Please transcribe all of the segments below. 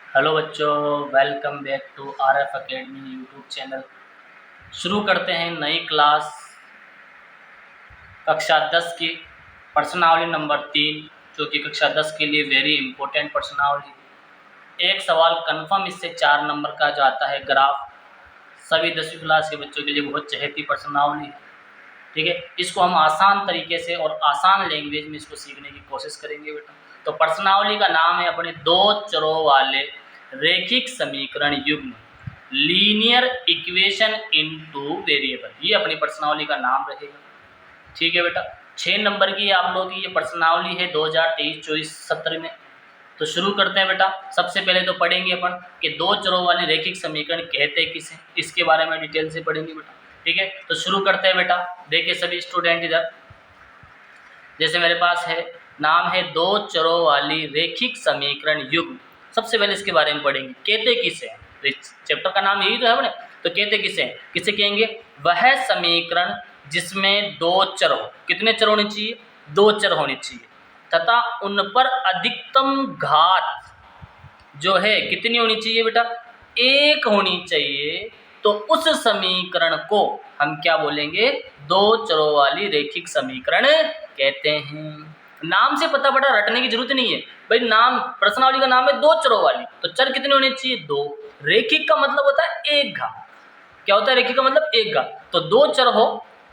Hello बच्चों, welcome back to RF academy YouTube channel. शुरू करते हैं नई क्लास कक्षा 10 की प्रश्नावली नंबर 3, जो कि कक्षा 10 के लिए वेरी इंपॉर्टेंट प्रश्नावली। एक सवाल कंफर्म इससे 4 नंबर का जो आता है ग्राफ, सभी 10वीं क्लास के बच्चों के लिए बहुत चहेती प्रश्नावली है। ठीक है, इसको हम आसान तरीके से और आसान लैंग्वेज में इसको सीखने की कोशिश करेंगे बेटा। तो प्रश्नावली का नाम है अपने दो चरों वाले रैखिक समीकरण युग्म, लीनियर इक्वेशन इनटू वेरिएबल, ये अपनी प्रश्नावली का नाम रहेगा। ठीक है बेटा, 6 नंबर की आप लोगों की ये प्रश्नावली है 2023-24 सत्र में। तो शुरू करते हैं बेटा। सबसे पहले तो पढ़ेंगे अपन कि दो चरों वाले रैखिक समीकरण कहते किसे, इसके बारे में डिटेल से पढ़ेंगे बेटा। ठीक है, तो शुरू करते हैं बेटा। देखिए सभी स्टूडेंट इधर, जैसे मेरे पास है नाम है दो चरों वाली रैखिक समीकरण युग्म। सबसे पहले इसके बारे में पढ़ेंगे, कहते किसे हैं। चैप्टर का नाम यही तो है अपने। तो कहते किसे हैं, किसे कहेंगे, वह समीकरण जिसमें दो चर हो। कितने चर होने चाहिए, दो चर होने चाहिए, तथा उन पर अधिकतम घात जो है कितनी होनी चाहिए बेटा, एक होनी चाहिए। तो उस समीकरण को हम क्या बोलेंगे, दो चरों वाली रैखिक समीकरण कहते हैं। नाम से पता पड़ा, रटने की जरूरत नहीं है भाई। नाम, प्रश्नावली का नाम है दो चरों वाली, तो चर कितने होने चाहिए, दो। रैखिक का मतलब होता है एक घात। क्या होता है रैखिक का मतलब, एक घात। तो दो चर हो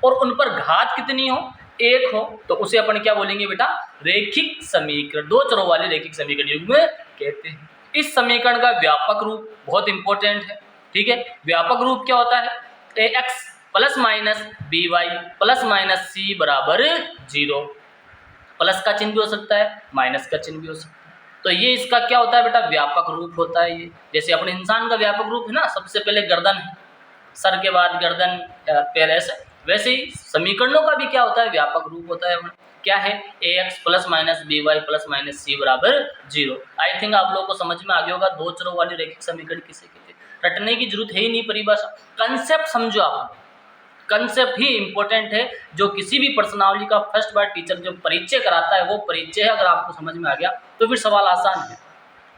और उन पर घात कितनी हो, एक हो, तो उसे अपन क्या बोलेंगे बेटा, रैखिक समीकरण, दो चरों वाले रैखिक समीकरण युग्म कहते हैं। इस समीकरण का व्यापक रूप बहुत इंपॉर्टेंट है। ठीक है, व्यापक रूप क्या होता है, ax plus minus b y plus minus c बराबर 0। प्लस का चिन्ह भी हो सकता है, माइनस का चिन्ह भी हो सकता है। तो ये इसका क्या होता है बेटा, व्यापक रूप होता है ये। जैसे अपने इंसान का व्यापक रूप है ना, सबसे पहले गर्दन है, सर के बाद गर्दन, पैर, ऐसे वैसे ही समीकरणों का भी क्या होता है, व्यापक रूप होता है। क्या है, ax plus minus b y plus minus c बराबर 0। आई थिंक आप लोगों को समझ में आ गया होगा दो चरों वाली रैखिक समीकरण किसे कहते हैं। रटने की जरूरत है ही नहीं, परिभाषा, कंसेप्ट समझो आप। कंसेप्ट ही इंपॉर्टेंट है। जो किसी भी प्रश्नावली का फर्स्ट बार टीचर जो परिचय कराता है वो परिचय है, अगर आपको समझ में आ गया तो फिर सवाल आसान है।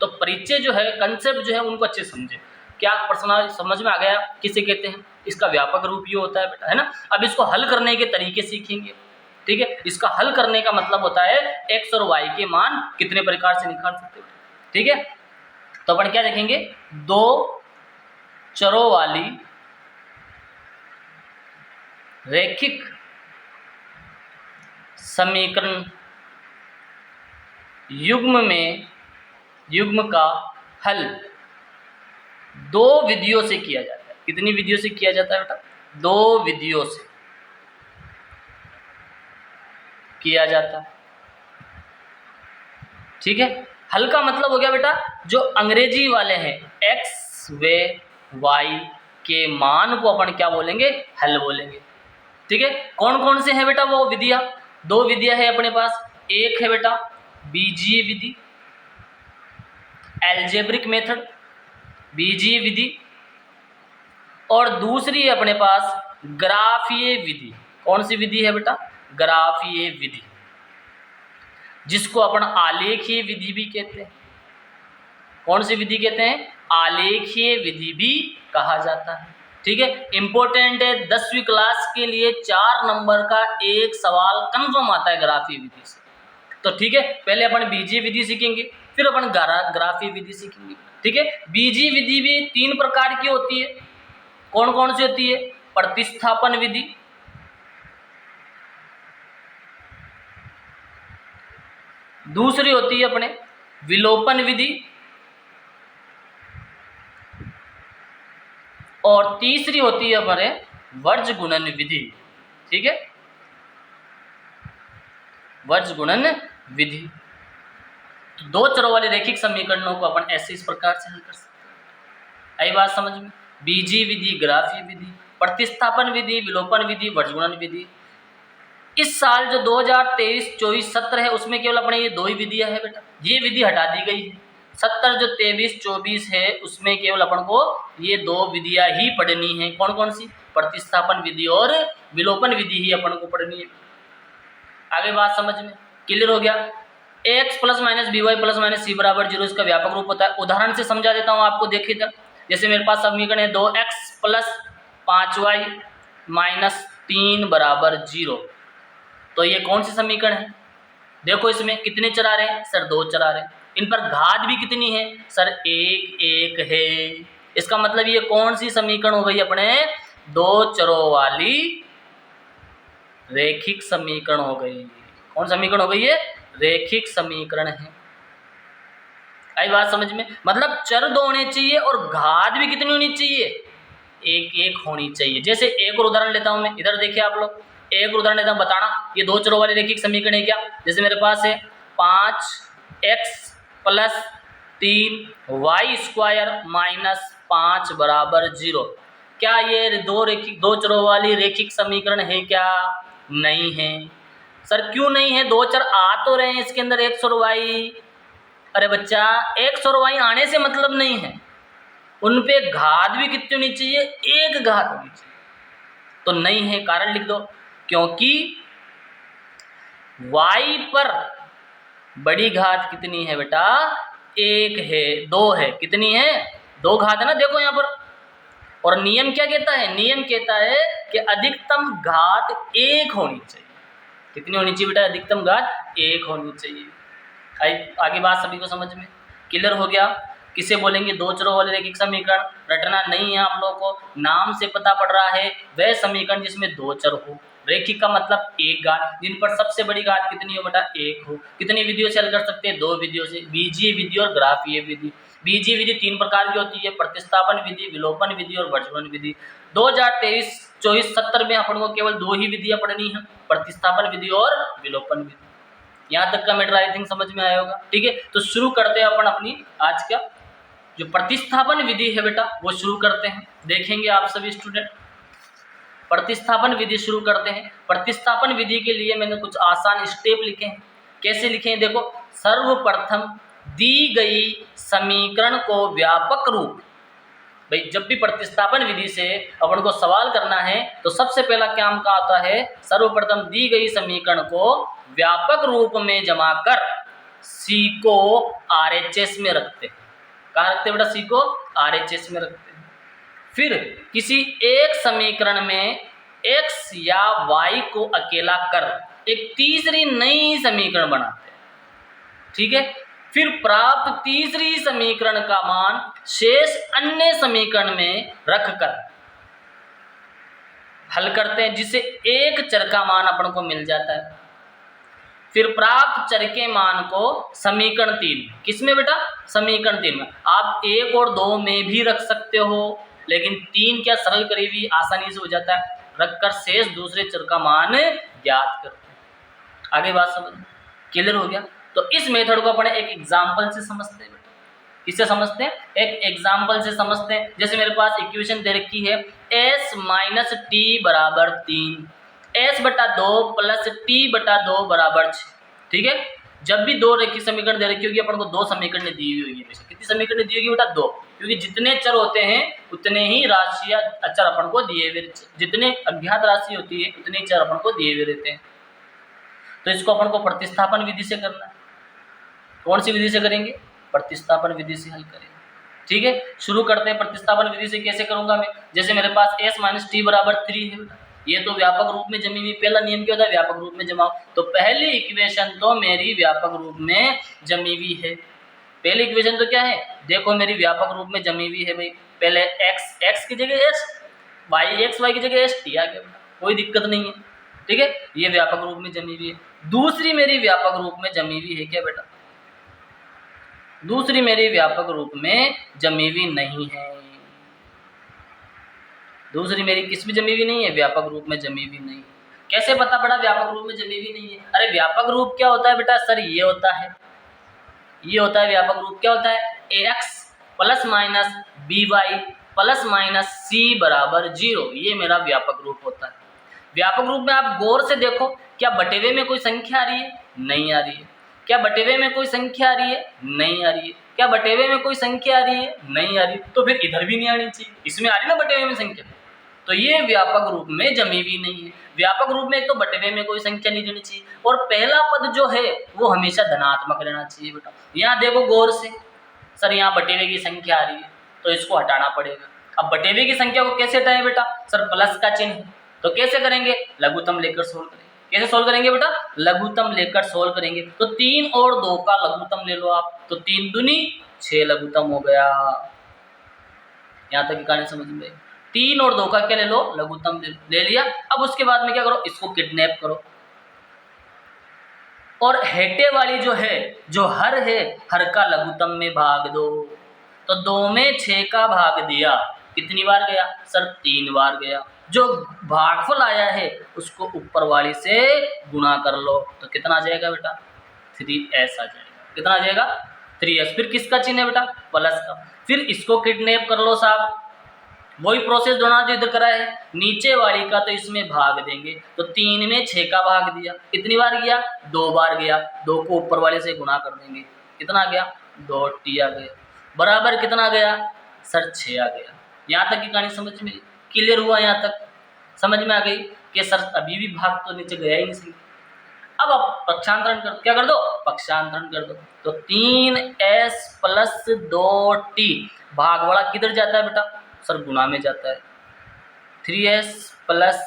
तो परिचय जो है, कंसेप्ट जो है, उनको अच्छे समझे। क्या प्रश्नावली समझ में आ गया किसे कहते हैं, इसका व्यापक रूप ये होता है बेटा, है ना। अब इसको हल करने के तरीके सीखेंगे। ठीक है, इसका हल करने का मतलब होता है एक्स और वाई के मान कितने प्रकार से निकाल सकते हो। ठीक है, तो अपन क्या देखेंगे, दो चरों वाली रैखिक समीकरण युग्म में, युग्म का हल दो विधियों से किया जाता है। कितनी विधियों से किया जाता है बेटा, दो विधियों से किया जाता है। ठीक है, हल का मतलब हो गया बेटा, जो अंग्रेजी वाले हैं एक्स व वाई के मान को अपन क्या बोलेंगे, हल बोलेंगे। ठीक है, कौन कौन से हैं बेटा वो विधियां, दो विधियां है अपने पास। एक है बेटा बीजीय विधि, एल्जेब्रिक मेथड, बीजीय विधि, और दूसरी है अपने पास ग्राफीय विधि। कौन सी विधि है बेटा, ग्राफीय विधि, जिसको अपन आलेखीय विधि भी कहते हैं। कौन सी विधि कहते हैं, आलेखीय विधि भी कहा जाता है। ठीक है, इंपॉर्टेंट है, 10वीं क्लास के लिए 4 नंबर का एक सवाल कंफर्म आता है ग्राफीय विधि से। तो ठीक है, पहले अपन बीजीय विधि सीखेंगे, फिर अपन ग्राफीय विधि सीखेंगे। ठीक है, बीजीय विधि भी 3 प्रकार की होती है। कौन कौन सी होती है, प्रतिस्थापन विधि, दूसरी होती है अपने विलोपन विधि, और तीसरी होती है हमारे वर्ज गुणन विधि। ठीक है, वर्ज गुणन विधि। तो दो चरों वाले रैखिक समीकरणों को अपन ऐसे इस प्रकार से हल कर सकते हैं। आई बात समझ में, बीजीय विधि, ग्राफीय विधि, प्रतिस्थापन विधि, विलोपन विधि, वर्ज गुणन विधि। इस साल जो 2023-24 सत्र है उसमें केवल अपने ये दो ही विधियां है बेटा, ये विधि हटा दी गई है। सत्र जो 23-24 है उसमें केवल अपन को ये दो विधियां ही पढ़नी है। कौन कौन सी, प्रतिस्थापन विधि और विलोपन विधि ही अपन को पढ़नी है। आगे बात समझ में क्लियर हो गया। X plus minus b y plus minus c बराबर 0 इसका व्यापक रूप होता है। उदाहरण से समझा देता हूँ आपको, देखिए इधर, जैसे मेरे पास समीकरण है 2x प्लस 5y माइनस 3 बराबर 0। तो ये कौन सी समीकरण है? देखो इसमें कितने चर आ रहे हैं सर? 2 चर आ रहे हैं। इन पर घात भी कितनी है सर? 1 1 है। इसका मतलब ये कौन सी समीकरण हो गई अपने? 2 चरों वाली रेखिक समीकरण हो गई। कौन समीकरण हो गई है? रेखिक समीकरण है। आई बात समझ में? मतलब चर 2 होने चाहिए और घात भी कितनी होनी चाहिए? 1 1 होनी चाहिए। जैसे एक और उदाहरण लेता हूं मैं, इधर देखिए आप लोग, एक उदाहरण लेता हूं, बताना ये 2 चरों वाली रेखिक समीकरण है क्या? जैसे मेरे पास है 5x plus 3y square minus 5 बराबर 0। क्या ये 2 चरों वाली रेखिक समीकरण है क्या? नहीं है। सर क्यों नहीं है? 2 चर आ तो रहे हैं इसके अंदर, x और y। अरे बच्चा, x और y आने से मतलब नहीं है, उन पे घात भी कितनी होनी चाहिए? 1 घात होनी चाहिए। तो नहीं है, कारण लिख दो, क्योंकि y पर बड़ी घात कितनी है बेटा? 1 है, 2 है। कितनी है? 2 घात है ना, देखो यहाँ पर। और नियम क्या कहता है? नियम कहता है कि अधिकतम घात 1 होनी चाहिए। कितनी होनी चाहिए बेटा? अधिकतम घात 1 होनी चाहिए। आगे बात सभी को समझ में क्लियर हो गया? किसे बोलेंगे 2 चरों वाले रेखिक समीकरण? रटना नहीं है आप लोगों को, नाम से पता पड़ रहा है वह समीकरण जिसमें 2 चर हो। रेखिक का मतलब 1 घात, जिन पर सबसे बड़ी घात कितनी हो बेटा? 1 हो। कितनी विधियों से हल कर सकते हैं? 2 विधियों से, बीजीय विधि और ग्राफीय विधि। बीजीय विधि 3 प्रकार की होती है, प्रतिस्थापन विधि, विलोपन विधि और वर्गमूल विधि। 2023-24-70 में अपन को केवल 2 ही विधियां पढ़नी है, प्रतिस्थापन विधि और विलोपन विधि। यहाँ तक का मैटर आई थिंक समझ में आया होगा। ठीक है, तो शुरू करते हैं अपन अपनी आज का जो प्रतिस्थापन विधि है बेटा, वो शुरू करते हैं। देखेंगे आप सभी स्टूडेंट, प्रतिस्थापन विधि शुरू करते हैं। प्रतिस्थापन विधि के लिए मैंने कुछ आसान स्टेप लिखे हैं। कैसे लिखे हैं देखो, सर्वप्रथम दी गई समीकरण को व्यापक रूप, भाई जब भी प्रतिस्थापन विधि से अपन को सवाल करना है तो सबसे पहला काम का आता है, सर्वप्रथम दी गई समीकरण को व्यापक रूप में जमा कर सी को RHS में रखते हैं। कहाँ रखते हैं बेटा? सी को RHS में रखते हैं। फिर किसी एक समीकरण में x या y को अकेला कर एक तीसरी नई समीकरण बनाते हैं। ठीक है, फिर प्राप्त तीसरी समीकरण का मान शेष अन्य समीकरण में रखकर हल करते हैं, जिससे एक चर का मान अपन को मिल जाता है। फिर प्राप्त चर के मान को समीकरण 3, किसमें बेटा? समीकरण 3 में। आप 1 और 2 में भी रख सकते हो, लेकिन 3 क्या सरल करीबी आसानी से हो जाता है, रखकर शेष दूसरे चर का मान ज्ञात करते हैं। आगे बात समझ क्लियर हो गया? तो इस मेथड को अपन एक एग्जाम्पल से समझते हैं बेटा। किससे समझते हैं? एक एग्जाम्पल से समझते हैं। जैसे मेरे पास इक्वेशन दे रखी है s माइनस टी बराबर 3, s बटा 2 प्लस टी बटा 2 बराबर 6। ठीक है, जब भी 2 रेखिक समीकरण दे रखी होगी, अपन को 2 समीकरण दी हुई होगी। कितनी समीकरण दी होगी बेटा? 2, क्योंकि जितने चर होते हैं उतने ही राशि या अचर अपन को दिए हुए, जितने अज्ञात राशि होती है उतने चर अपन को दिए हुए रहते हैं। तो इसको अपन को प्रतिस्थापन विधि से करना है। कौन सी विधि से करेंगे? प्रतिस्थापन विधि से हल करेंगे। ठीक है, शुरू करते हैं। प्रतिस्थापन विधि से कैसे करूंगा मैं? जैसे मेरे पास s माइनस टी बराबर 3 है, ये तो व्यापक रूप में जमी हुई। पहला नियम क्या होता है? व्यापक रूप में जमाओ। तो पहली इक्वेशन तो मेरी व्यापक रूप में जमी हुई है। पहली इक्वेशन तो क्या है? देखो मेरी व्यापक रूप में जमी हुई है भाई। पहले x की जगह s, y की जगह s, टी आ गया, कोई दिक्कत नहीं है। ठीक है, ये व्यापक रूप में जमी हुई है। दूसरी मेरी व्यापक रूप में जमी हुई है क्या बेटा? दूसरी मेरी व्यापक रूप में जमी हुई नहीं है। दूसरी मेरी किस में जमी हुई नहीं है? व्यापक रूप में जमी हुई नहीं। कैसे पता पड़ा व्यापक रूप में जमी हुई नहीं है? अरे व्यापक रूप क्या होता है बेटा? सर ये होता है, ये होता है व्यापक रूप। क्या होता है? ax plus minus by plus minus c बराबर 0, ये मेरा व्यापक रूप होता है। व्यापक रूप में आप गौर से देखो, क्या बटेवे में कोई संख्या आ रही है? नहीं आ रही है। क्या बटेवे में कोई संख्या आ रही है? नहीं आ रही है। क्या बटेवे में कोई संख्या आ रही है? नहीं आ रही। तो फिर इधर भी नहीं आनी चाहिए। इसमें आ रही ना बटेवे में संख्या, तो ये व्यापक रूप में जमी भी नहीं है। व्यापक रूप में एक तो बटेवे में कोई संख्या नहीं देनी चाहिए, और पहला पद जो है वो हमेशा धनात्मक रहना चाहिए बेटा। यहाँ देखो गौर से, सर यहाँ बटेवे की संख्या आ रही है तो इसको हटाना पड़ेगा। अब बटेवे की संख्या को कैसे हटाएं बेटा? सर प्लस का चिन्ह, तो कैसे करेंगे? लघुत्तम लेकर सोल्व करेंगे। कैसे सोल्व करेंगे बेटा? लघुत्तम लेकर सोल्व करेंगे। तो 3 और 2 का लघुत्तम ले लो आप, तो 3 दूनी 6 लघुत्तम हो गया। यहाँ तक की कहानी समझ में? 3 और 2 का क्या ले लो? लघुत्तम ले लिया। अब उसके बाद में क्या करो? इसको किडनैप करो, और हेटे वाली जो है, जो हर है, हर का लघुत्तम में भाग दो। तो 2 में 6 का भाग दिया, कितनी बार गया? सर 3 बार गया। जो भागफल आया है उसको ऊपर वाली से गुणा कर लो, तो कितना आ जाएगा बेटा? 3s आ जाएगा। कितना आ जाएगा? 3s। फिर किसका चिन्ह है बेटा? प्लस का। फिर इसको किडनैप कर लो साहब, वही प्रोसेस दोनों जो इधर करा है, नीचे वाली का तो इसमें भाग देंगे। तो 3 में 6 का भाग दिया, कितनी बार गया? 2 बार गया। 2 को ऊपर वाले से गुणा कर देंगे, कितना आ गया? 2t आ गया। बराबर कितना आ गया? सर 6 आ गया। यहाँ तक की कहानी समझ में क्लियर हुआ? यहाँ तक समझ में आ गई कि सर अभी भी भाग तो नीचे गया ही नहीं। अब आप पक्षांतरण कर, क्या कर दो? पक्षांतरण कर दो। तो 3s प्लस 2t, भाग वाला किधर जाता है बेटा? सर गुणा में जाता है। 3s प्लस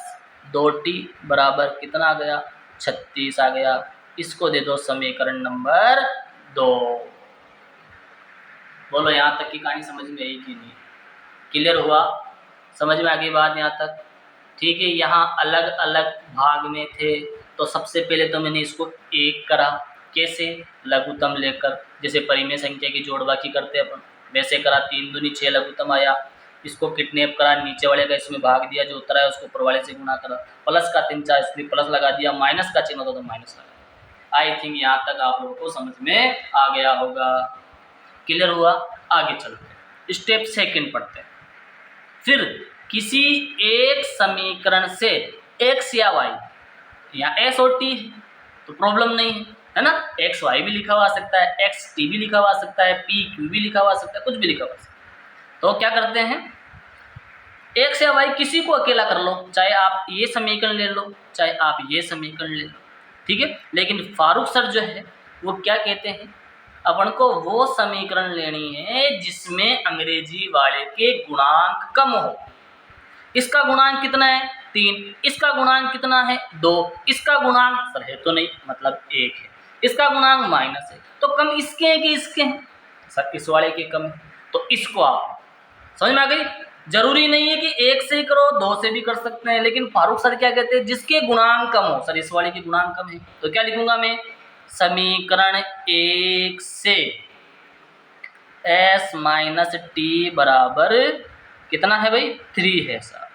2t बराबर कितना आ गया? 36 आ गया। इसको दे दो समीकरण नंबर 2। बोलो यहाँ तक की कहानी समझ में आई कि नहीं? क्लियर हुआ? समझ में आ गई बात यहाँ तक? ठीक है। यहाँ अलग अलग भाग में थे, तो सबसे पहले तो मैंने इसको 1 करा। कैसे? लघुत्तम लेकर, जैसे परिमेय संख्या की जोड़बाकी करते अपन, वैसे करा। 3 दूनी 6 लघुत्तम आया। इसको किडनैप करा, नीचे वाले का इसमें भाग दिया, जो उतरा है उसको ऊपर वाले से गुणा करा। प्लस का 3 4 इसलिए प्लस लगा दिया, माइनस का चिन्ह होता तो माइनस लगा। आई थिंक यहाँ तक आप लोगों को समझ में आ गया होगा। क्लियर हुआ? आगे चलते हैं, स्टेप सेकंड पढ़ते हैं। फिर किसी एक समीकरण से x या y, यहाँ s और t है तो प्रॉब्लम नहीं है ना? x y भी लिखा हुआ सकता है, x t भी लिखा हुआ सकता है, p q भी लिखा हुआ सकता है, कुछ भी लिखा हुआ सकता है। तो क्या करते हैं, x या y किसी को अकेला कर लो, चाहे आप ये समीकरण ले लो, चाहे आप ये समीकरण ले लो, ठीक है। लेकिन फारूक सर जो है वो क्या कहते हैं, अपन को वो समीकरण लेनी है जिसमें अंग्रेजी वाले के गुणांक कम हो। इसका गुणांक कितना है? 3। इसका गुणांक कितना है? 2। इसका गुणांक सर है तो नहीं, मतलब 1 है। इसका गुणांक माइनस है, तो कम इसके हैं कि इसके हैं? सर इस वाले के कम है, तो इसको आप समझ में आ गई। जरूरी नहीं है कि 1 से ही करो, 2 से भी कर सकते हैं, लेकिन फारूक सर क्या कहते हैं, जिसके गुणांक कम हो। सर इस वाले के गुणांक कम है, तो क्या लिखूंगा मैं? समीकरण 1 से s माइनस टी बराबर कितना है भाई? 3 है सर।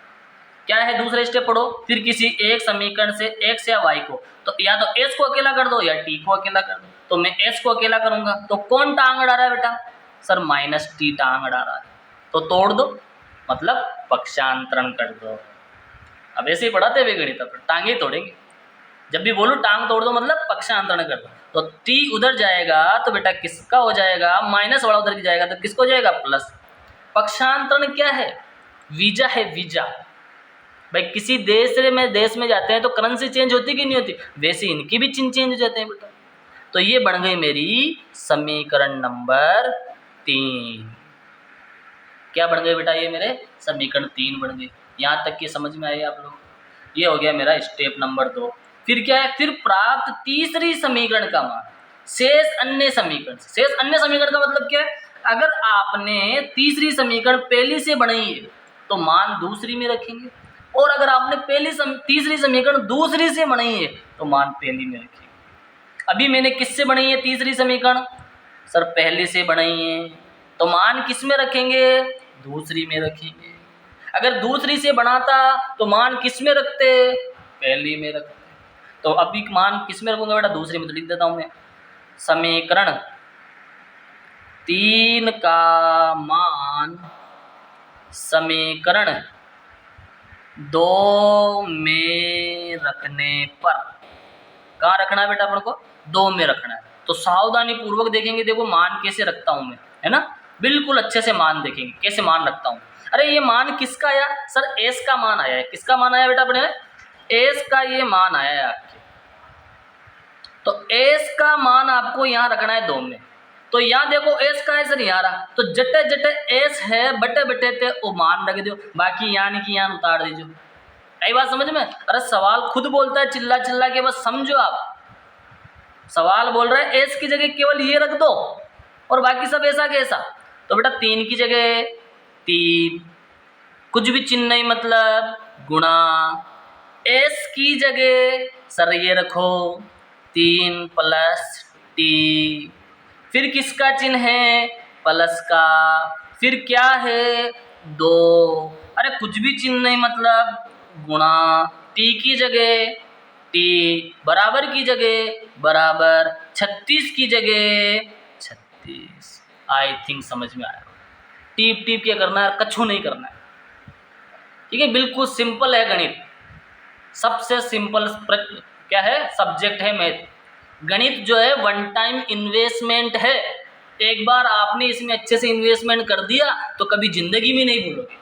क्या है? दूसरा स्टेप पढ़ो। फिर किसी एक समीकरण से x या y को, तो या तो s को अकेला कर दो या t को अकेला कर दो। तो मैं s को अकेला करूंगा, तो कौन टांग अड़ा रहा है बेटा? सर माइनस टी टांग अड़ा रहा है, तो तोड़ दो, मतलब पक्षांतरण कर दो। अब ऐसे ही पढ़ाते हुए गणित पर टांगे तोड़ेंगे। जब भी बोलूँ टांग तोड़ दो मतलब पक्षांतरण कर दो। तो t उधर जाएगा तो बेटा किसका हो जाएगा? माइनस वाला उधर की जाएगा तो किसको हो जाएगा? प्लस। पक्षांतरण क्या है? वीजा है, वीजा। भाई किसी देश में जाते हैं तो करेंसी चेंज होती कि नहीं होती, वैसे इनकी भी चिन्ह चेंज हो जाते हैं बेटा। तो ये बन गई मेरी समीकरण नंबर 3। क्या बन गए बेटा? ये मेरे समीकरण 3 बन गए। यहाँ तक की समझ में आई आप लोग? ये हो गया मेरा स्टेप नंबर 2। फिर क्या है? फिर प्राप्त तीसरी समीकरण का मान शेष अन्य समीकरण से। शेष अन्य समीकरण का मतलब क्या है? अगर आपने तीसरी समीकरण पहली से बनाई है तो मान दूसरी में रखेंगे, और अगर आपने तीसरी समीकरण दूसरी से बनाई है तो मान पहली में रखेंगे। अभी मैंने किससे बनाई है तीसरी समीकरण? सर पहले से बनाई है, तो मान किस में रखेंगे? दूसरी में रखेंगे। अगर दूसरी से बनाता तो मान किस में रखते? पहली में रखते। तो अभी मान किस में रखूंगा बेटा? दूसरी में। तो लिख देता हूं मैं, समीकरण 3 का मान समीकरण 2 में रखने पर, कहाँ रखना है बेटा अपन को? 2 में रखना है। तो सावधानी पूर्वक देखेंगे, देखो मान कैसे रखता हूं मैं, है ना। बिल्कुल अच्छे से मान देखेंगे कैसे मान रखता हूँ। अरे ये मान किसका आया सर, एस का मान आया है। किसका मान आया बेटा अपने, एस का ये मान आया है आपके। तो एस का मान आपको यहाँ रखना है 2 में। तो यहाँ देखो एस का है सर यहाँ रहा, तो जटे जटे एस है बटे बटे ते वो मान रख दो, बाकी यानी कि यहाँ उतार दीजिए। यही बात समझ में। अरे सवाल खुद बोलता है चिल्ला चिल्ला के, बस समझो आप। सवाल बोल रहा है एस की जगह केवल ये रख दो और बाकी सब ऐसा कैसा। तो बेटा 3 की जगह 3, कुछ भी चिन्ह नहीं मतलब गुणा। एस की जगह सर ये रखो 3 प्लस टी, फिर किसका चिन्ह है, प्लस का, फिर क्या है 2, अरे कुछ भी चिन्ह नहीं मतलब गुणा। टी की जगह टी, बराबर की जगह बराबर, 36 की जगह 36। आई थिंक समझ में आया। टीप टीप क्या करना है, कछु नहीं करना है। ठीक है, बिल्कुल सिंपल है गणित। सबसे सिंपल क्या है, सब्जेक्ट है मैथ। गणित जो है 1 टाइम इन्वेस्टमेंट है। एक बार आपने इसमें अच्छे से इन्वेस्टमेंट कर दिया तो कभी जिंदगी में नहीं भूलोगे।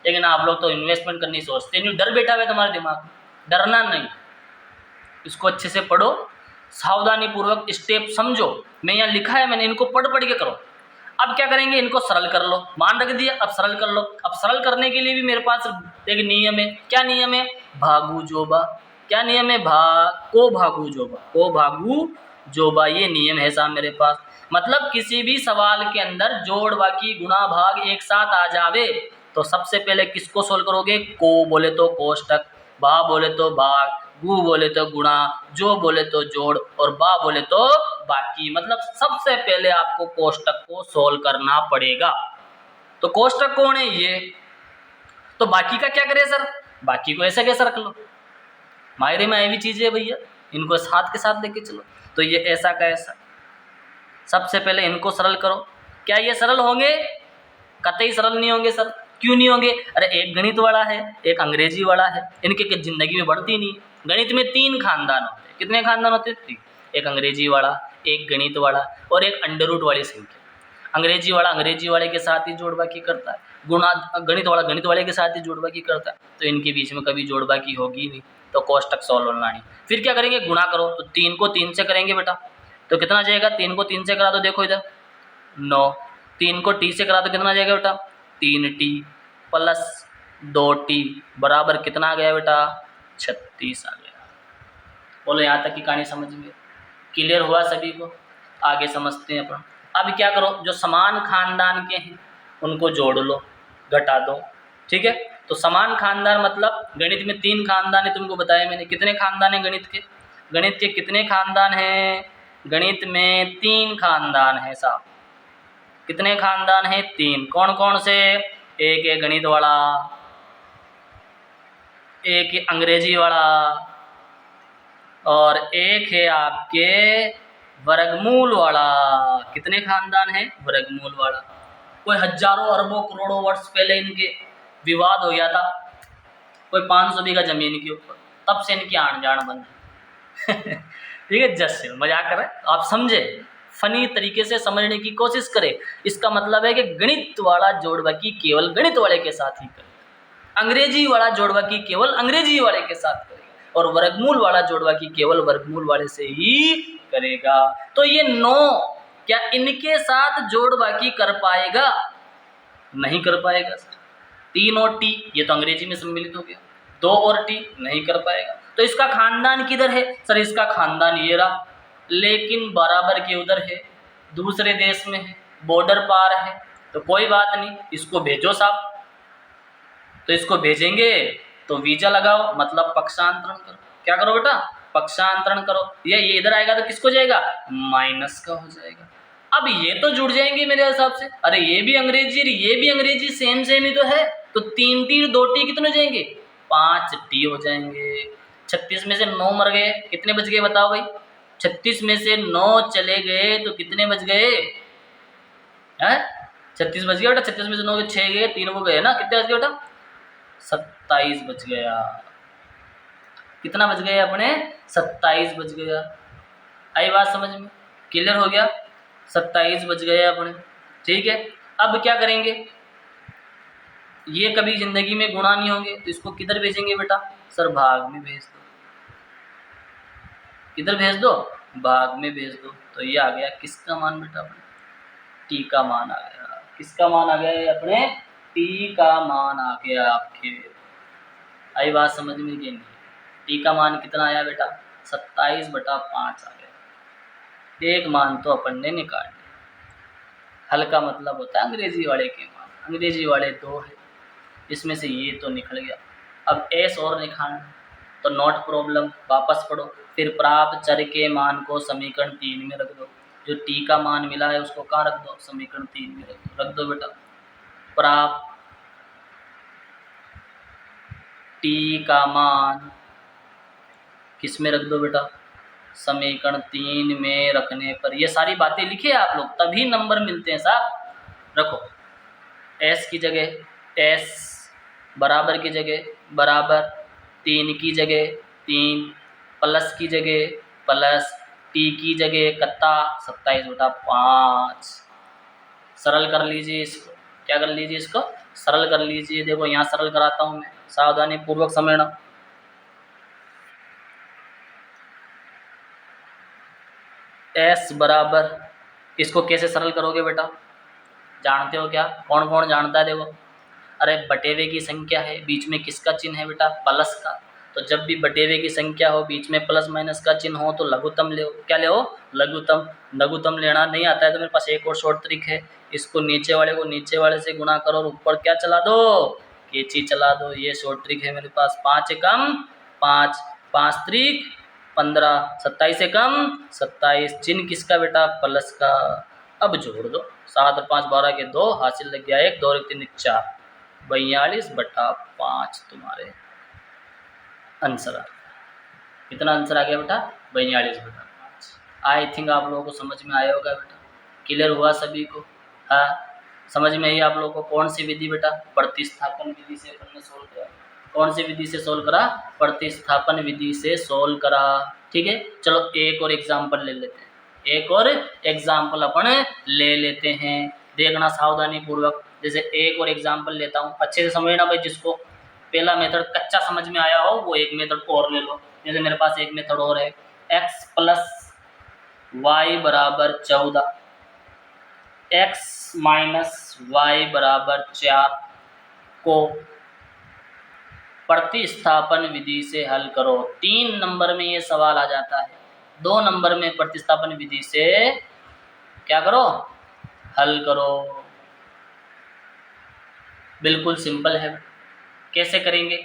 लेकिन आप लोग तो इन्वेस्टमेंट करनी सोचते नहीं, डर बैठा हुआ है तुम्हारे दिमाग में। डरना नहीं, इसको अच्छे से पढ़ो, सावधानी पूर्वक स्टेप समझो। मैं यहाँ लिखा है मैंने, इनको पढ़ पढ़ के करो। अब क्या करेंगे, इनको सरल कर लो, मान रख दिया, अब सरल कर लो। अब सरल करने के लिए भी मेरे पास एक नियम है। क्या नियम है, भागू जोबा। क्या नियम है, को भागू जोबा, को भागू जोबा, ये नियम है साहब मेरे पास। मतलब किसी भी सवाल के अंदर जोड़ बाकी गुणा भाग एक साथ आ जावे तो सबसे पहले किसको सोल्व करोगे, को बोले तो कोष्टक, बा बोले तो भाग, गु बोले तो गुणा, जो बोले तो जोड़ और बा बोले तो बाकी। मतलब सबसे पहले आपको कोष्टक को सोल्व करना पड़ेगा। तो कोष्टक कौन है, ये। तो बाकी का क्या करें सर, बाकी को ऐसा कैसा रख लो, मायरे में भी चीज़ें भैया, इनको साथ के साथ लेके चलो। तो ये ऐसा का ऐसा, सबसे पहले इनको सरल करो। क्या ये सरल होंगे, कतई सरल नहीं होंगे सर। क्यों नहीं होंगे, अरे एक गणित वाला है एक अंग्रेजी वाला है, इनके जिंदगी में बढ़ती नहीं। गणित में 3 खानदान होते हैं। कितने खानदान होते हैं, 3। एक अंग्रेजी वाला, एक गणित वाला और एक अंडर रूट वाली संख्या। अंग्रेजी वाला अंग्रेजी वाले के साथ ही जोड़ बाकी करता है, गुणा गणित वाला गणित वाले के साथ ही जोड़ बाकी करता है। तो इनके बीच में कभी जोड़ बाकी होगी नहीं, तो कोष्टक सॉल्व होना नहीं। फिर क्या करेंगे, गुणा करो। तो 3 को 3 से करेंगे बेटा, तो कितना जाएगा, 3 को 3 से करा दो, देखो इधर 9। 3 को टी से करा दो, कितना जाएगा बेटा, 3t प्लस 2t बराबर कितना आ गया बेटा, 36 आ गया। बोलो यहाँ तक की कहानी समझ में क्लियर हुआ सभी को। आगे समझते हैं अपन। अब क्या करो, जो समान खानदान के हैं उनको जोड़ लो, घटा दो। ठीक है, तो समान खानदान मतलब गणित में 3 खानदान है, तुमको बताया मैंने। कितने खानदान है गणित के, गणित के कितने खानदान हैं, गणित में 3 खानदान है साहब। कितने खानदान हैं, 3। कौन कौन से, एक है गणित वाला, एक है अंग्रेजी वाला और एक है आपके वर्गमूल वाला। कितने खानदान है, वर्गमूल वाला। कोई हजारों अरबों करोड़ों वर्ष पहले इनके विवाद हो गया था, कोई 500 बीघा जमीन के ऊपर, तब से इनकी आण जान बंद। ठीक है, जस्ट मजाक कर रहे हैं, आप समझे, फनी तरीके से समझने की कोशिश करें। इसका मतलब है कि गणित वाला जोड़ बाकी केवल गणित वाले के साथ ही करेगा, अंग्रेजी वाला जोड़ बाकी केवल अंग्रेजी वाले के साथ करेगा, और वर्गमूल वाला जोड़ बाकी केवल वर्गमूल वाले से ही करेगा। तो ये 9 क्या इनके साथ जोड़ बाकी कर पाएगा, नहीं कर पाएगा सर। 3 और टी ये तो अंग्रेजी में सम्मिलित हो गया, 2 और टी नहीं कर पाएगा। तो इसका खानदान किधर है सर, इसका खानदान ये रहा, लेकिन बराबर के उधर है, दूसरे देश में है, बॉर्डर पार है। तो कोई बात नहीं, इसको भेजो साहब। तो इसको भेजेंगे तो वीजा लगाओ, मतलब पक्षांतरण करो। क्या करो बेटा, पक्षांतरण करो। ये इधर आएगा तो किसको जाएगा, माइनस का हो जाएगा। अब ये तो जुड़ जाएंगे मेरे हिसाब से। अरे ये भी अंग्रेजी ये भी अंग्रेजी, सेम सेम ही तो है। तो 3 टी 2 टी कितने हो जाएंगे, 5 टी हो जाएंगे। 36 में से 9 मर गए, कितने बच गए बताओ भाई। 36 में से 9 चले गए तो कितने बच गए हैं, 36 बच गया बेटा। 36 में से 9 6 गए, 3 वो गए ना, कितने बच गए बेटा, 27 बच गया। कितना बच गया अपने, 27 बच गया। आई बात समझ में, क्लियर हो गया, 27 बच गए अपने। ठीक है, अब क्या करेंगे, ये कभी ज़िंदगी में गुणा नहीं होंगे, तो इसको किधर भेजेंगे बेटा, सर भाग में भेज दो। किधर भेज दो, भाग में भेज दो। तो ये आ गया किसका मान बेटा, अपने टी का मान आ गया। किसका मान आ गया, ये अपने टी का मान आ गया आपके। आई बात समझ में कि नहीं? टी का मान कितना आया बेटा, 27/5 आ गया। एक मान तो अपन ने निकाल लिया। हल का मतलब होता है अंग्रेजी वाले के मान, अंग्रेजी वाले 2 है, इसमें से ये तो निकल गया। अब एस और निकालना, तो नॉट प्रॉब्लम, वापस पढ़ो। फिर प्राप्त चर के मान को समीकरण 3 में रख दो। जो टी का मान मिला है उसको कहाँ रख दो, समीकरण 3 में रख दो बेटा। प्राप्त टी का मान किस में रख दो बेटा, समीकरण 3 में रखने पर ये सारी बातें लिखिए आप लोग, तभी नंबर मिलते हैं साहब। रखो एस की जगह एस, बराबर की जगह बराबर, 3 की जगह 3, प्लस की जगह प्लस, टी की जगह कितना 27/5। सरल कर लीजिए इसको, क्या कर लीजिए इसको, सरल कर लीजिए। देखो यहाँ सरल कराता हूँ मैं, सावधानी पूर्वक समझना। एस बराबर, इसको कैसे सरल करोगे बेटा, जानते हो क्या, कौन कौन जानता है, देखो। अरे बटेवे की संख्या है, बीच में किसका चिन्ह है बेटा, प्लस का। तो जब भी बटेवे की संख्या हो, बीच में प्लस माइनस का चिन्ह हो, तो लघुत्तम ले, क्या ले, लघुत्तम। लघुत्तम लेना नहीं आता है तो मेरे पास एक और शॉर्ट ट्रिक है, इसको नीचे वाले को नीचे वाले से गुणा करो और ऊपर क्या चला दो, कैंची चला दो। ये शॉर्ट ट्रिक है मेरे पास। 5 एकम 5, 5 त्रिक 15, 27 एकम 27, चिन्ह किसका बेटा, प्लस का। अब जोड़ दो, 7 और 5 12 के 2, हासिल लग गया 1, 2 और 3 4, 42/5 तुम्हारे आंसर आ गया। कितना आंसर आ गया बेटा, 42/5। आई थिंक आप लोगों को समझ में आया होगा बेटा, क्लियर हुआ सभी को। हाँ समझ में आई आप लोगों को। कौन सी विधि बेटा, प्रतिस्थापन विधि से अपन ने सोल्व करा। कौन सी विधि से सोल्व करा, प्रतिस्थापन विधि से सोल्व करा। ठीक है, चलो एक और एग्जाम्पल ले लेते हैं, एक और एग्जाम्पल अपन ले लेते हैं, देखना सावधानी पूर्वक। जैसे एक और एग्जाम्पल लेता हूँ, अच्छे से समझना भाई। जिसको पहला मेथड कच्चा समझ में आया हो वो एक मेथड और ले लो। जैसे मेरे पास एक मेथड और है, x + y = 14, x - y = 4 को प्रतिस्थापन विधि से हल करो। 3 नंबर में ये सवाल आ जाता है, 2 नंबर में प्रतिस्थापन विधि से क्या करो, हल करो। बिल्कुल सिंपल है। कैसे करेंगे,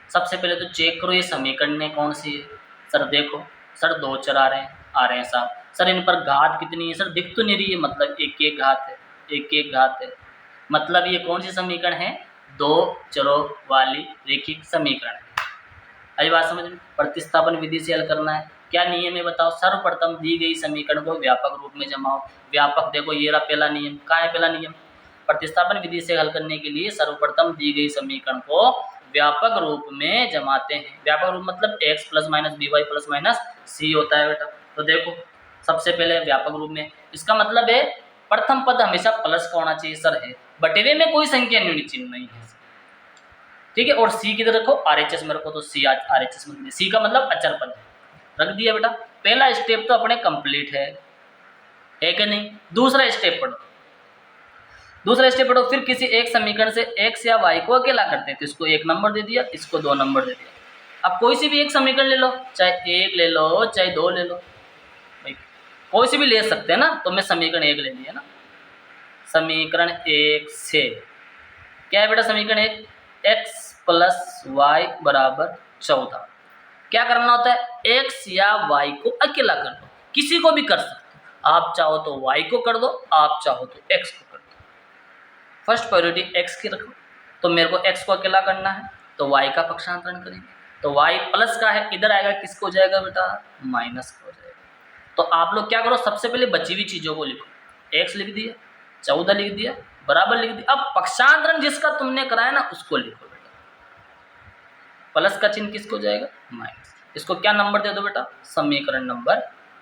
सबसे पहले तो चेक करो ये समीकरण में कौन सी है। सर देखो, सर 2 चर आ रहे हैं साहब। सर इन पर घात कितनी है, सर दिख तो नहीं रही है, मतलब एक एक घात है, एक एक घात है। मतलब ये कौन सी समीकरण है, 2 चरों वाली रैखिक समीकरण है। आई बात समझ में। प्रतिस्थापन विधि से हल करना है, क्या नियम है बताओ। सर्वप्रथम दी गई समीकरण को व्यापक रूप में जमाओ। व्यापक देखो ये रहा पहला नियम, कहाँ है पहला नियम, प्रतिस्थापन विधि से हल करने के लिए सर्वप्रथम दी गई समीकरण को व्यापक रूप में जमाते हैं। व्यापक रूप मतलब x + -by + -c होता है बेटा। तो देखो सबसे पहले व्यापक रूप में, इसका मतलब है प्रथम पद हमेशा प्लस का होना चाहिए। सर है, बटेवे में कोई संख्या न्यून चिन्ह नहीं है, ठीक है। और सी किधर रखो, RHS में रखो, तो सी RHS में, सी का मतलब अचर पद है, रख दिया बेटा। पहला स्टेप तो अपने कंप्लीट है कि नहीं। दूसरा स्टेप पढ़ो, दूसरा स्टेप पढ़ो। फिर किसी एक समीकरण से x या y को अकेला करते हैं, तो इसको 1 नंबर दे दिया, इसको 2 नंबर दे दिया। अब कोई सी भी एक समीकरण ले लो, चाहे 1 ले लो चाहे 2 ले लो, भाई कोई सी भी ले सकते हैं ना। तो मैं समीकरण 1 ले लिया ना। समीकरण 1 से क्या है बेटा, समीकरण 1 x + y = 14। क्या करना होता है, x या y को अकेला कर दो, किसी को भी कर सकते हो। आप चाहो तो y को कर दो, आप चाहो तो x को कर दो। फर्स्ट प्रायोरिटी x की रखो, तो मेरे को x को अकेला करना है, तो y का पक्षांतरण करेंगे। तो y प्लस का है, इधर आएगा, किसको जाएगा बेटा, माइनस को जाएगा। तो आप लोग क्या करो, सबसे पहले बची हुई चीज़ों को लिखो। x लिख दिया, 14 लिख दिया, बराबर लिख दिया। अब पक्षांतरण जिसका तुमने कराया ना उसको लिखो बेटा। प्लस का चिन्ह किसको जाएगा, माइनस। इसको क्या नंबर दे दो बेटा, समीकरण नंबर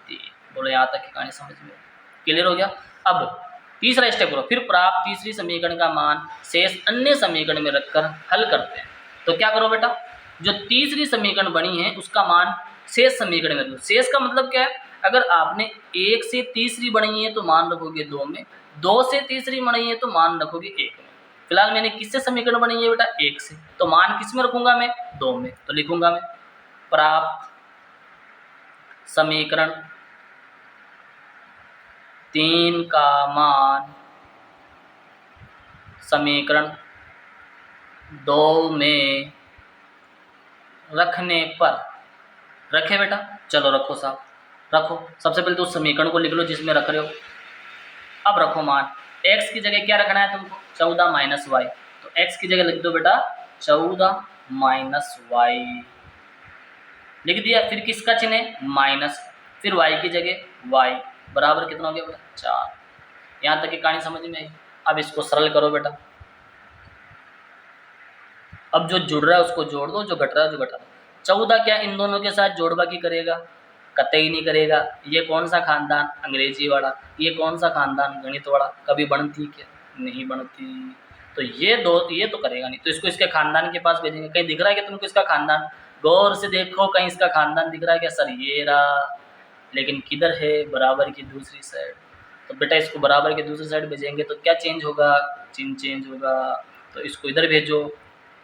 3। बोलो यहाँ तक की कहानी समझ में क्लियर हो गया। अब तीसरा स्टेप करो, फिर प्राप्त तीसरी समीकरण का मान शेष अन्य समीकरण में रखकर हल करते हैं। तो क्या करो बेटा, जो तीसरी समीकरण बनी है उसका मान शेष समीकरण में रखो। शेष का मतलब क्या है, अगर आपने 1 से तीसरी बनाई है तो मान रखोगे 2 में, 2 से तीसरी बनाई है तो मान रखोगे 1 में। फिलहाल मैंने किससे समीकरण बनाई है बेटा, 1 से, तो मान किस में रखूंगा मैं, 2 में। तो लिखूंगा मैं प्राप्त समीकरण 3 का मान समीकरण 2 में रखने पर, रखे बेटा, चलो रखो साहब, रखो। सबसे पहले तो उस समीकरण को लिख लो जिसमें रख रहे हो। अब रखो मान, x की जगह क्या रखना है तुमको, 14 माइनस वाई। तो x की जगह लिख दो बेटा 14 माइनस वाई, लिख दिया। फिर किसका चिन्ह है, माइनस, फिर y की जगह y बराबर कितना हो गया बेटा, 4। यहाँ तक की कहानी समझ में आई। अब इसको सरल करो बेटा। अब जो जुड़ रहा है उसको जोड़ दो, जो घट रहा है जो घटा दो। 14 क्या इन दोनों के साथ जोड़ बाकी करेगा, कतई नहीं करेगा। ये कौन सा खानदान, अंग्रेजी वाला, ये कौन सा खानदान, गणित वाला। कभी बनती क्या, नहीं बनती। तो ये दो, ये तो करेगा नहीं, तो इसको इसके खानदान के पास भेजेंगे। कहीं दिख रहा है कि तुमको इसका खानदान, गौर से देखो कहीं इसका खानदान दिख रहा है क्या, सर ये रहा, लेकिन किधर है, बराबर की दूसरी साइड। तो बेटा इसको बराबर की दूसरी साइड भेजेंगे तो क्या चेंज होगा, चिन्ह चेंज होगा। तो इसको इधर भेजो,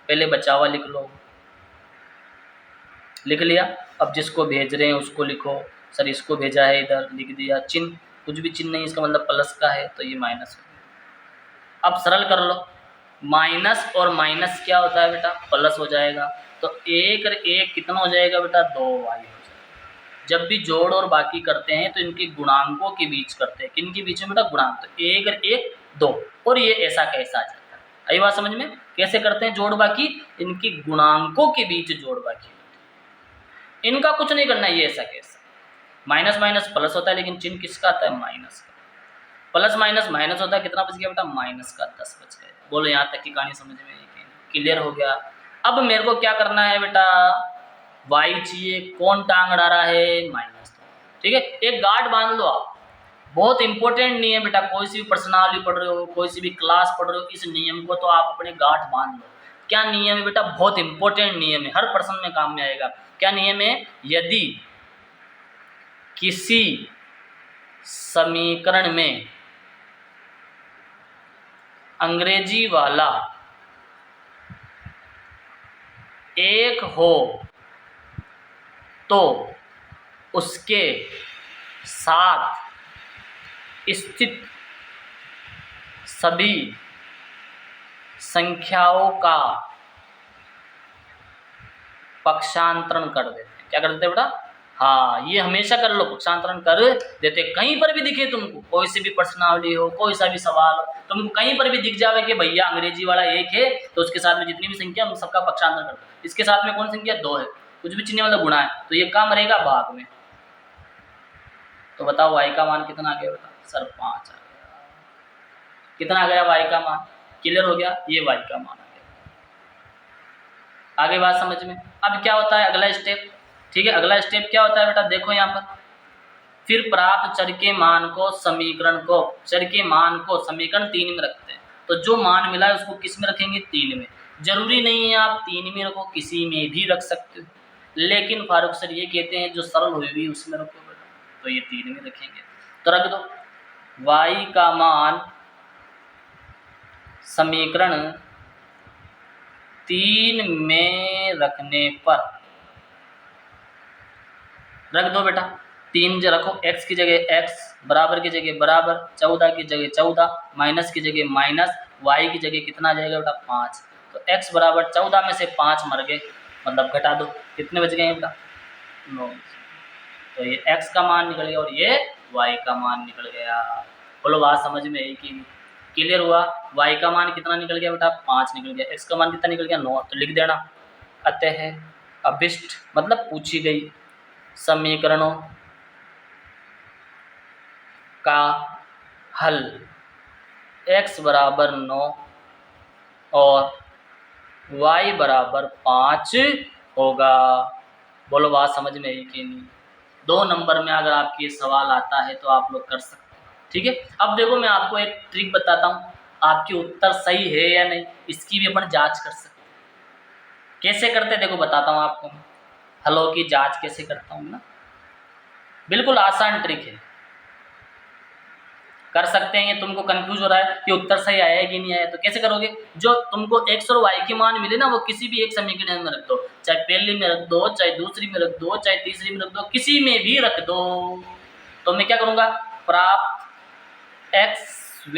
पहले बचावा लिख लो, लिख लिया। अब जिसको भेज रहे हैं उसको लिखो, सर इसको भेजा है इधर, लिख दिया। चिन्ह कुछ भी चिन्ह नहीं, इसका मतलब प्लस का है तो ये माइनस हो गया। अब सरल कर लो, माइनस और माइनस क्या होता है बेटा, प्लस हो जाएगा। तो 1 और 1 कितना हो जाएगा बेटा, 2y हो जाएगा। जब भी जोड़ और बाकी करते हैं तो इनके गुणांकों के बीच करते हैं, किन के बीच में बेटा, गुणांक। तो 1 और 1 2, और ये ऐसा कैसा आ जाता है, आई बात समझ में। कैसे करते हैं जोड़ बाकी, इनके गुणांकों के बीच जोड़ बाकी, इनका कुछ नहीं करना, ये ऐसा कैसा। माइनस माइनस प्लस होता है, लेकिन चिन्ह किसका आता है, माइनस का। प्लस माइनस माइनस होता है, कितना बच गया बेटा, माइनस का 10 बच गया। बोलो यहाँ तक की कहानी समझ में क्लियर हो गया। अब मेरे को क्या करना है बेटा, y चाहिए, कौन टांग अड़ा रहा है, माइनस। ठीक है, एक गार्ड बांध लो आप, बहुत इंपॉर्टेंट नियम बेटा। कोई सी भी प्रश्नावली पढ़ रहे हो, कोई सी भी क्लास पढ़ रहे हो, इस नियम को तो आप अपने गार्ड बांध लो। क्या नियम है बेटा, बहुत इंपॉर्टेंट नियम है, हर प्रश्न में काम में आएगा। क्या नियम है, यदि किसी समीकरण में अंग्रेजी वाला एक हो तो उसके साथ स्थित सभी संख्याओं का पक्षांतरण कर देते हैं। क्या कर देते हैं बेटा, हाँ ये हमेशा कर लो, पक्षांतरण कर देते। कहीं पर भी दिखे तुमको, कोई सी भी प्रश्नावली हो, कोई सा भी सवाल हो, तुमको कहीं पर भी दिख जावे कि भैया अंग्रेजी वाला 1 है तो उसके साथ में जितनी भी संख्या उन सबका पक्षांतरण कर दो। इसके साथ में कौन संख्या 2 है, कुछ भी चिन्ह मतलब गुणा है, तो ये काम रहेगा भाग में। तो बताओ y का मान कितना आ गया बेटा, सर 5 आ गया। कितना आ गया y का मान, क्लियर हो गया, ये y का मान आ गया। आगे बात समझ में। अब क्या होता है अगला स्टेप, ठीक है, अगला स्टेप क्या होता है बेटा, देखो यहाँ पर, फिर प्राप्त चर के मान को चर के मान को समीकरण 3 में रखते हैं। तो जो मान मिला है उसको किस में रखेंगे, 3 में। जरूरी नहीं है आप 3 में रखो, किसी में भी रख सकते हो, लेकिन फारूक सर ये कहते हैं जो सरल हुई हुई उसमें रखो बेटा, तो ये 3 में रखेंगे। तो रख दो, y का मान समीकरण 3 में रखने पर, रख दो बेटा 3 जो रखो, x की जगह x, बराबर की जगह बराबर, 14 की जगह 14, माइनस की जगह माइनस, y की जगह कितना आ जाएगा बेटा, 5। तो x बराबर 14 में से 5 मर गए, मतलब घटा दो, कितने बच गए बेटा, 9। तो ये x का मान निकल गया और ये y का मान निकल गया। बोलो बात समझ में आई कि क्लियर हुआ। y का मान कितना निकल गया बेटा, 5 निकल गया, x का मान कितना निकल गया, 9। तो लिख देना, अतः अभिष्ट मतलब पूछी गई समीकरणों का हल x बराबर 9 और y बराबर 5 होगा। बोलो बात समझ में आई कि नहीं। 2 नंबर में अगर आपके सवाल आता है तो आप लोग कर सकते हैं। ठीक है। अब देखो मैं आपको एक ट्रिक बताता हूँ, आपके उत्तर सही है या नहीं इसकी भी अपन जांच कर सकते हैं। कैसे करते हैं देखो बताता हूँ आपको, हलों की जांच कैसे करता हूँ ना, बिल्कुल आसान ट्रिक है, कर सकते हैं। ये तुमको कंफ्यूज हो रहा है कि उत्तर सही आया है कि नहीं आया, तो कैसे करोगे, जो तुमको x और y के मान मिले ना वो किसी भी एक समीकरण में रख दो, चाहे पहली में रख दो, चाहे दूसरी में रख दो, चाहे तीसरी में रख दो, किसी में भी रख दो। तो मैं क्या करूँगा, प्राप्त x व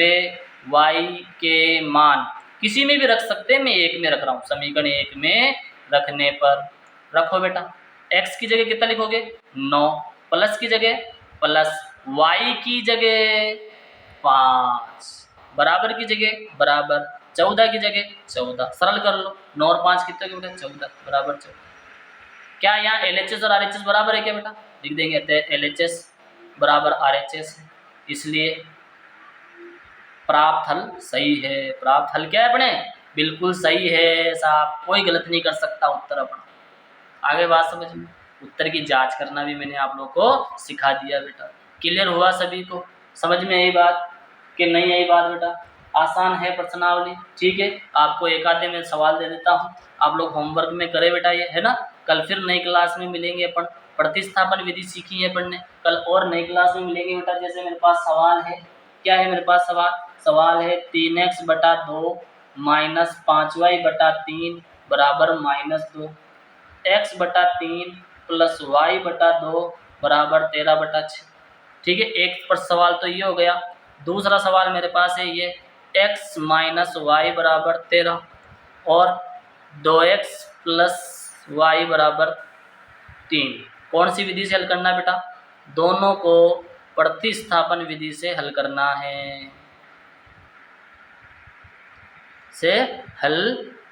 y के मान किसी में भी रख सकते हैं, मैं एक में रख रहा हूँ, समीकरण एक में रखने पर रखो बेटा, x की जगह कितना लिखोगे 9, प्लस की जगह प्लस, y की जगह 5, बराबर की जगह बराबर, 14 की जगह 14, सरल कर लो, 9 और 5 कितने के बेटा 14, बराबर 14। क्या यहाँ LHS और RHS बराबर है क्या बेटा, लिख देंगे LHS बराबर RHS है, इसलिए प्राप्त हल सही है। प्राप्त हल क्या है अपने, बिल्कुल सही है साहब, कोई गलत नहीं कर सकता उत्तर अपना। आगे बात समझ में, उत्तर की जांच करना भी मैंने आप लोगों को सिखा दिया बेटा। क्लियर हुआ सभी को, समझ में आई बात कि नहीं आई बात बेटा, आसान है प्रश्नावली। ठीक है, आपको एक आधे में सवाल दे देता हूँ, आप लोग होमवर्क में करें बेटा, ये है ना। कल फिर नई क्लास में मिलेंगे अपन, प्रतिस्थापन विधि सीखी है अपन ने, कल और नई क्लास में मिलेंगे बेटा। जैसे मेरे पास सवाल है, क्या है मेरे पास सवाल है 3x/2 माइनस 5y/3 बराबर -2, x/3 प्लस y/2 बराबर 13/6। ठीक है, एक पर सवाल तो ये हो गया। दूसरा सवाल मेरे पास है ये x माइनस वाई बराबर 13 और 2x प्लस वाई बराबर 3, कौन सी विधि से हल करना है बेटा, दोनों को प्रतिस्थापन विधि से हल करना है, से हल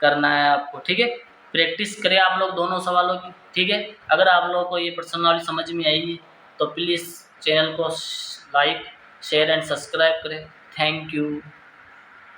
करना है आपको। ठीक है, प्रैक्टिस करें आप लोग दोनों सवालों की। ठीक है, अगर आप लोगों को ये प्रश्नावली समझ में आई है तो प्लीज़ चैनल को लाइक शेयर एंड सब्सक्राइब करें। Thank you.